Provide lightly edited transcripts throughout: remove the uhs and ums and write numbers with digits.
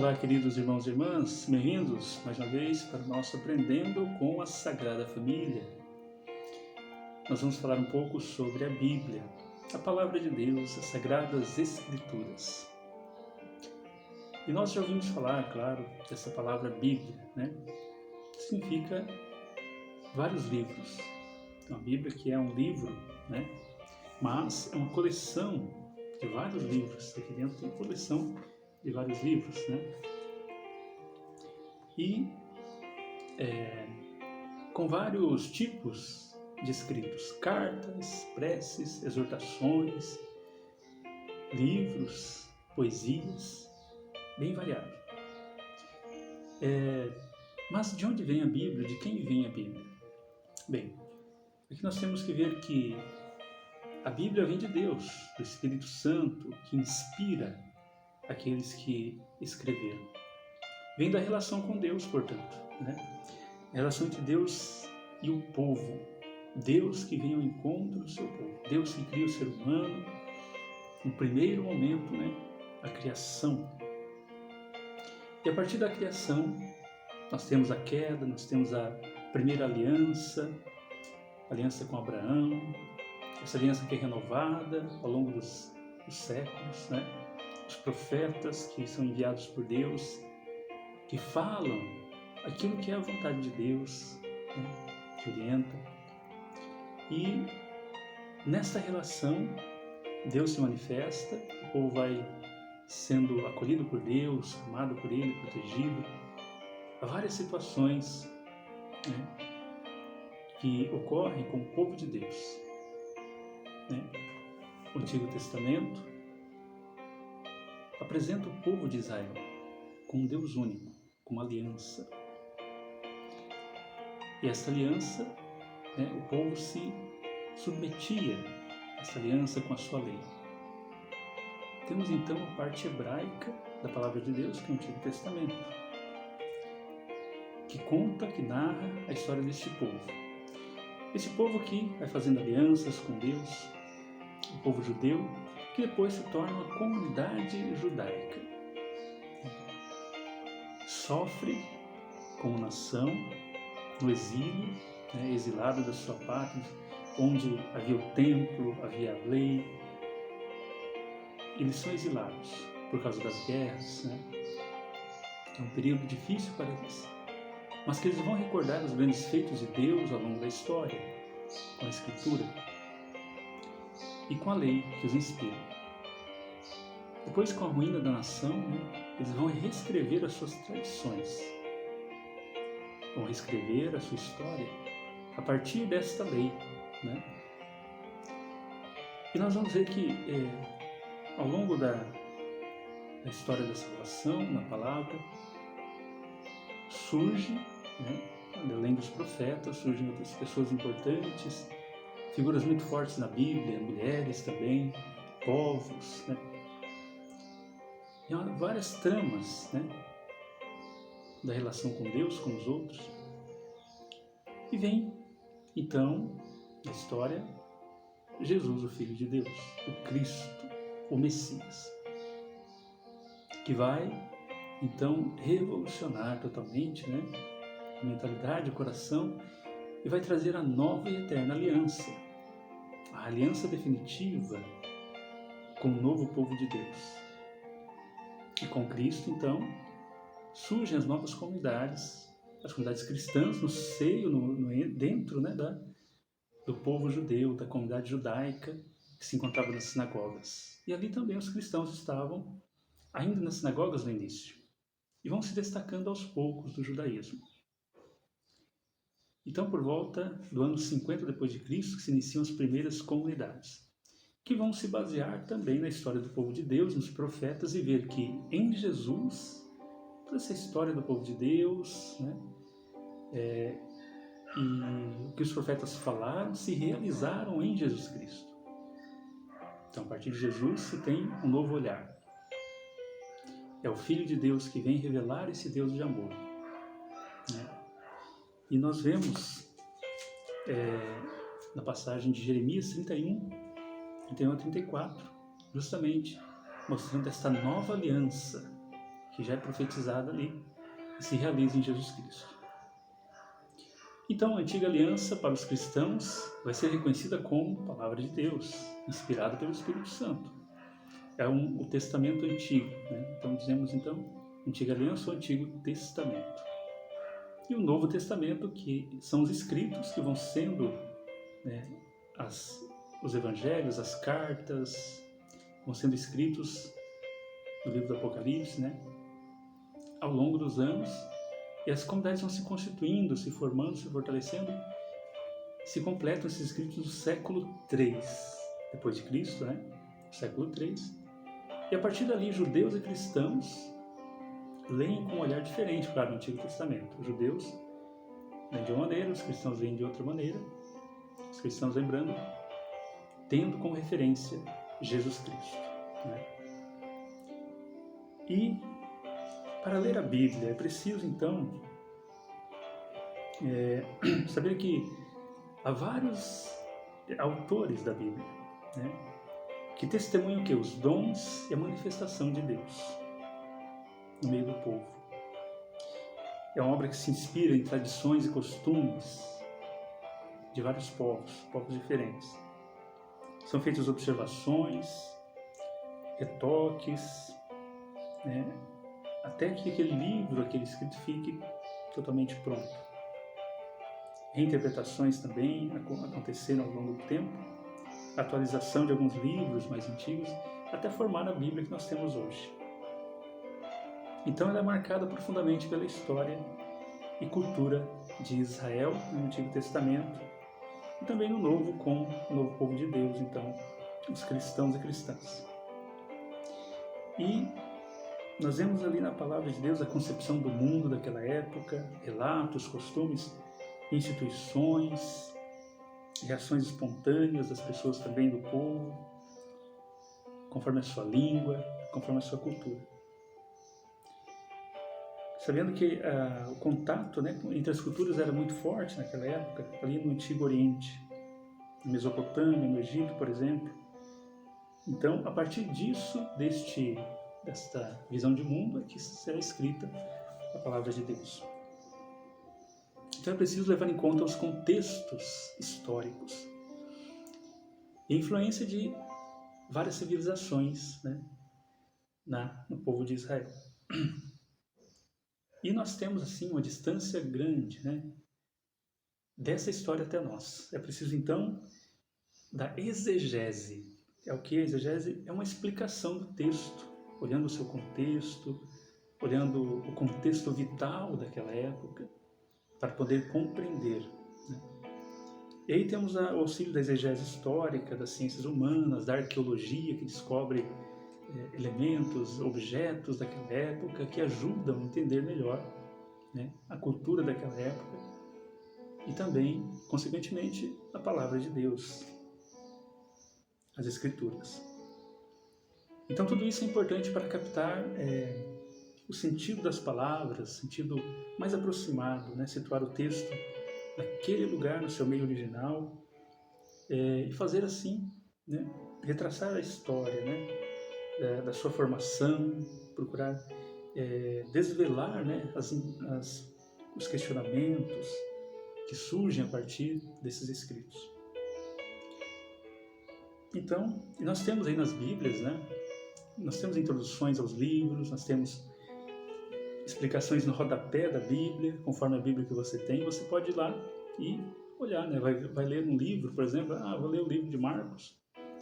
Olá, queridos irmãos e irmãs, bem-vindos mais uma vez para o nosso Aprendendo com a Sagrada Família. Nós vamos falar um pouco sobre a Bíblia, a Palavra de Deus, as Sagradas Escrituras. E nós já ouvimos falar, claro, dessa palavra Bíblia, né? Significa vários livros. Então, a Bíblia que é um livro, né? Mas é uma coleção de vários livros. Aqui dentro tem coleção de vários livros, né? E com vários tipos de escritos, cartas, preces, exortações, livros, poesias, bem variado. Mas de onde vem a Bíblia? De quem vem a Bíblia? Bem, aqui nós temos que ver que a Bíblia vem de Deus, do Espírito Santo, que inspira aqueles que escreveram. Vem da relação com Deus, portanto, né? A relação entre Deus e o povo. Deus que vem ao encontro do seu povo. Deus que cria o ser humano no primeiro momento, né? A criação. E a partir da criação, nós temos a queda, nós temos a primeira aliança, a aliança com Abraão, essa aliança que é renovada ao longo dos séculos, né? Os profetas que são enviados por Deus, que falam aquilo que é a vontade de Deus, né? Que orienta. E nesta relação, Deus se manifesta, o povo vai sendo acolhido por Deus, amado por Ele, protegido. Há várias situações, né, que ocorrem com o povo de Deus, né? O Antigo Testamento apresenta o povo de Israel como um Deus único, como uma aliança. E essa aliança, né, o povo se submetia a essa aliança com a sua lei. Temos então a parte hebraica da Palavra de Deus, que é o Antigo Testamento, que conta, que narra a história deste povo. Esse povo aqui vai fazendo alianças com Deus, o povo judeu, que depois se torna uma comunidade judaica. Sofre como nação, no exílio, né, exilada da sua pátria, onde havia o templo, havia a lei. Eles são exilados por causa das guerras, né? É um período difícil para eles, mas que eles vão recordar os grandes feitos de Deus ao longo da história, com a Escritura e com a lei que os inspira. Depois, com a ruína da nação, né, eles vão reescrever as suas tradições, vão reescrever a sua história a partir desta lei, né? E nós vamos ver que ao longo da história da salvação, na palavra, surge, né, além dos profetas, surgem outras pessoas importantes, figuras muito fortes na Bíblia, mulheres também, povos, né? E há várias tramas, né, da relação com Deus, com os outros. E vem, então, na história, Jesus, o Filho de Deus, o Cristo, o Messias, que vai, então, revolucionar totalmente, né, a mentalidade, o coração, e vai trazer a nova e eterna aliança, a aliança definitiva com o novo povo de Deus. E com Cristo, então, surgem as novas comunidades, as comunidades cristãs no seio, dentro, né, do povo judeu, da comunidade judaica que se encontrava nas sinagogas. E ali também os cristãos estavam ainda nas sinagogas no início e vão se destacando aos poucos do judaísmo. Então, por volta do ano 50 depois de Cristo, que se iniciam as primeiras comunidades, que vão se basear também na história do povo de Deus, nos profetas, e ver que em Jesus, toda essa história do povo de Deus, né, e o que os profetas falaram se realizaram em Jesus Cristo. Então, a partir de Jesus se tem um novo olhar. É o Filho de Deus que vem revelar esse Deus de amor, né? E nós vemos na passagem de Jeremias 31 a 34, justamente mostrando esta nova aliança que já é profetizada ali e se realiza em Jesus Cristo. Então, a antiga aliança para os cristãos vai ser reconhecida como Palavra de Deus, inspirada pelo Espírito Santo. É o Testamento Antigo, né? Então, dizemos, Antiga Aliança ou Antigo Testamento. E o Novo Testamento, que são os escritos que vão sendo, né, os evangelhos, as cartas, vão sendo escritos no livro do Apocalipse, né, ao longo dos anos, e as comunidades vão se constituindo, se formando, se fortalecendo, se completam esses escritos no século III depois de Cristo, né, século III, e a partir dali judeus e cristãos leem com um olhar diferente, claro, no Antigo Testamento. Os judeus leem de uma maneira, os cristãos leem de outra maneira, os cristãos, lembrando, tendo como referência Jesus Cristo, né? E para ler a Bíblia é preciso, então, saber que há vários autores da Bíblia, né, que testemunham que os dons e a manifestação de Deus no meio do povo. É uma obra que se inspira em tradições e costumes de vários povos diferentes. São feitas observações, retoques, né, até que aquele livro, aquele escrito fique totalmente pronto. Reinterpretações também aconteceram ao longo do tempo, atualização de alguns livros mais antigos, até formar a Bíblia que nós temos hoje. Então ela é marcada profundamente pela história e cultura de Israel no Antigo Testamento e também no Novo, com o novo povo de Deus, então, os cristãos e cristãs. E nós vemos ali na palavra de Deus a concepção do mundo daquela época, relatos, costumes, instituições, reações espontâneas das pessoas também do povo, conforme a sua língua, conforme a sua cultura. Sabendo que o contato, né, entre as culturas era muito forte naquela época, ali no Antigo Oriente, na Mesopotâmia, no Egito, por exemplo. Então, a partir disso, desta visão de mundo, é que será escrita a palavra de Deus. Então é preciso levar em conta os contextos históricos e a influência de várias civilizações, né, no povo de Israel. E nós temos, assim, uma distância grande, né, dessa história até nós. É preciso, então, da exegese. É o que? A exegese é uma explicação do texto, olhando o seu contexto, olhando o contexto vital daquela época, para poder compreender, né? E aí temos o auxílio da exegese histórica, das ciências humanas, da arqueologia, que descobre elementos, objetos daquela época que ajudam a entender melhor, né, a cultura daquela época e também, consequentemente, a palavra de Deus, as Escrituras. Então tudo isso é importante para captar o sentido das palavras, sentido mais aproximado, né, situar o texto naquele lugar, no seu meio original, e fazer assim, né, retraçar a história, né, da sua formação, procurar desvelar, né, os questionamentos que surgem a partir desses escritos. Então, nós temos aí nas Bíblias, né, nós temos introduções aos livros, nós temos explicações no rodapé da Bíblia, conforme a Bíblia que você tem, você pode ir lá e olhar, né, vai ler um livro, por exemplo, vou ler o livro de Marcos,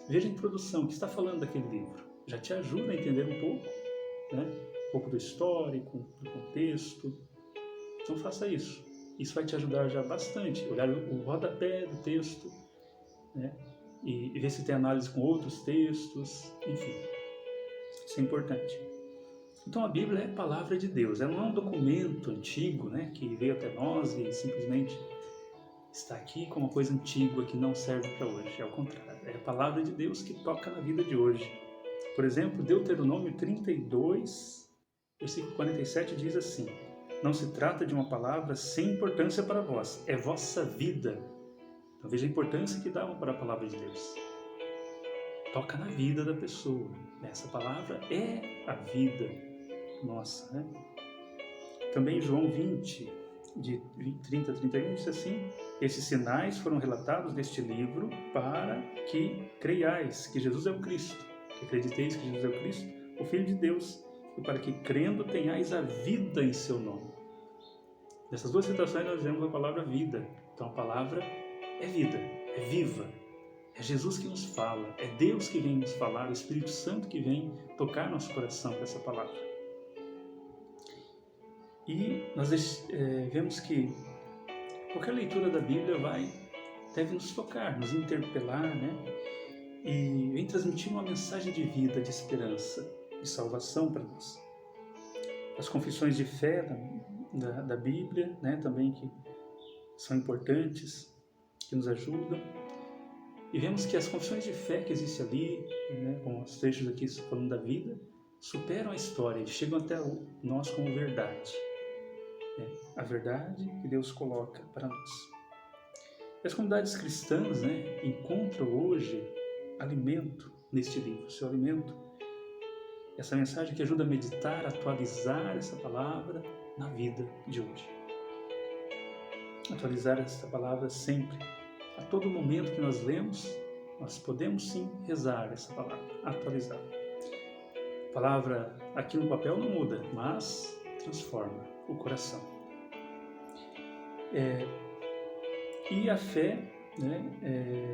veja a introdução, o que está falando daquele livro. Já te ajuda a entender um pouco, né? Um pouco do histórico, do contexto. Então faça isso. Isso vai te ajudar já bastante. Olhar o rodapé do texto, né? E ver se tem análise com outros textos, enfim. Isso é importante. Então a Bíblia é a palavra de Deus. Ela não é um documento antigo, né, que veio até nós e simplesmente está aqui como uma coisa antiga que não serve para hoje. É o contrário. É a palavra de Deus que toca na vida de hoje. Por exemplo, Deuteronômio 32, versículo 47 diz assim: não se trata de uma palavra sem importância para vós, é vossa vida. Então veja a importância que davam para a palavra de Deus. Toca na vida da pessoa. Essa palavra é a vida, nossa, né? Também João 20, de 30 a 31, diz assim: esses sinais foram relatados neste livro para que creiais que Jesus é o Cristo, que acrediteis que Jesus é o Cristo, o Filho de Deus, e para que crendo tenhais a vida em seu nome. Nessas duas citações nós vemos a palavra vida. Então a palavra é vida, é viva. É Jesus que nos fala, é Deus que vem nos falar, o Espírito Santo que vem tocar nosso coração com essa palavra. E nós vemos que qualquer leitura da Bíblia deve nos tocar, nos interpelar, né? E vem transmitir uma mensagem de vida, de esperança, de salvação para nós. As confissões de fé da Bíblia, né? Também que são importantes, que nos ajudam. E vemos que as confissões de fé que existem ali, né? Com os trechos aqui falando da vida, superam a história e chegam até nós como verdade. A verdade que Deus coloca para nós. E as comunidades cristãs, né, encontram hoje alimento neste livro, seu alimento, essa mensagem que ajuda a meditar, a atualizar essa palavra na vida de hoje. Atualizar essa palavra sempre. A todo momento que nós lemos, nós podemos sim rezar essa palavra, atualizar. A palavra aqui no papel não muda, mas transforma o coração. E a fé, né,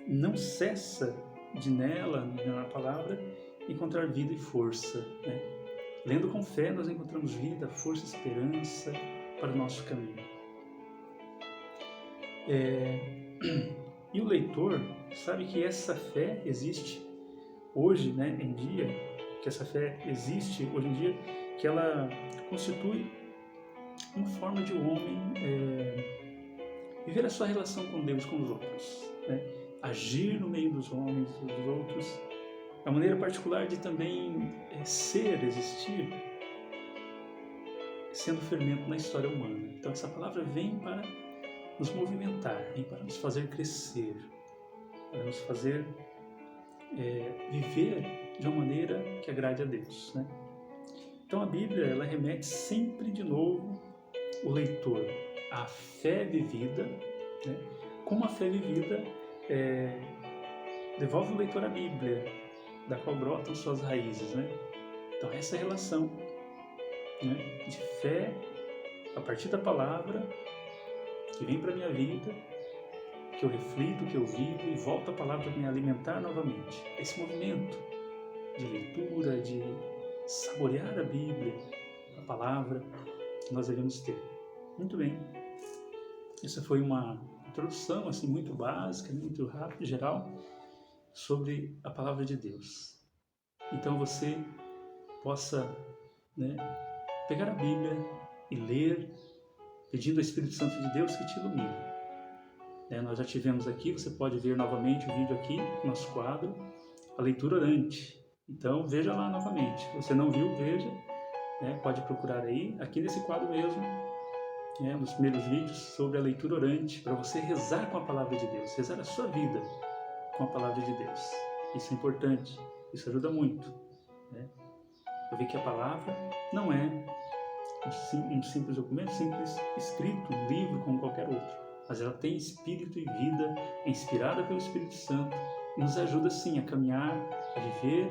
não cessa de nela, na palavra, encontrar vida e força. Né? Lendo com fé, nós encontramos vida, força, esperança para o nosso caminho. E o leitor sabe que essa fé existe hoje, né, em dia, que essa fé existe hoje em dia, que ela constitui uma forma de um homem viver a sua relação com Deus, com os outros, né? Agir no meio dos homens e dos outros, a maneira particular de também existir, sendo fermento na história humana. Então essa palavra vem para nos movimentar, vem para nos fazer crescer, para nos fazer viver de uma maneira que agrade a Deus, né? Então a Bíblia, ela remete sempre de novo o leitor à fé vivida, né? Como a fé vivida devolve o leitor à Bíblia, da qual brotam suas raízes, né? Então essa relação, né, de fé a partir da palavra que vem para a minha vida, que eu reflito, que eu vivo e volto a palavra para me alimentar novamente. Esse movimento de leitura, de saborear a Bíblia, a palavra que nós devemos ter. Muito bem. Essa foi uma introdução assim muito básica, muito rápida, geral, sobre a palavra de Deus. Então você possa, né, pegar a Bíblia e ler, pedindo ao Espírito Santo de Deus que te ilumine. Nós já tivemos aqui, você pode ver novamente o vídeo aqui, nosso quadro, a leitura orante. Então veja lá novamente. Se você não viu, veja, pode procurar aí, aqui nesse quadro mesmo, nos primeiros vídeos, sobre a leitura orante, para você rezar com a palavra de Deus, rezar a sua vida com a palavra de Deus. Isso é importante, isso ajuda muito. Eu vi que a palavra não é um simples documento, simples escrito, um livro como qualquer outro, mas ela tem espírito e vida, é inspirada pelo Espírito Santo e nos ajuda sim a caminhar, a viver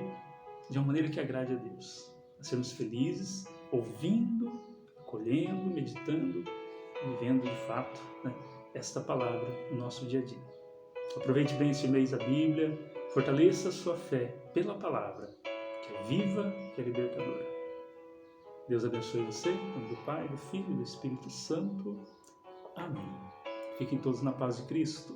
de uma maneira que agrade a Deus, a sermos felizes, ouvindo, acolhendo, meditando, vivendo de fato, esta palavra no nosso dia a dia. Aproveite bem este mês da Bíblia, fortaleça a sua fé pela palavra, que é viva, que é libertadora. Deus abençoe você, em nome do Pai, do Filho e do Espírito Santo. Amém. Fiquem todos na paz de Cristo.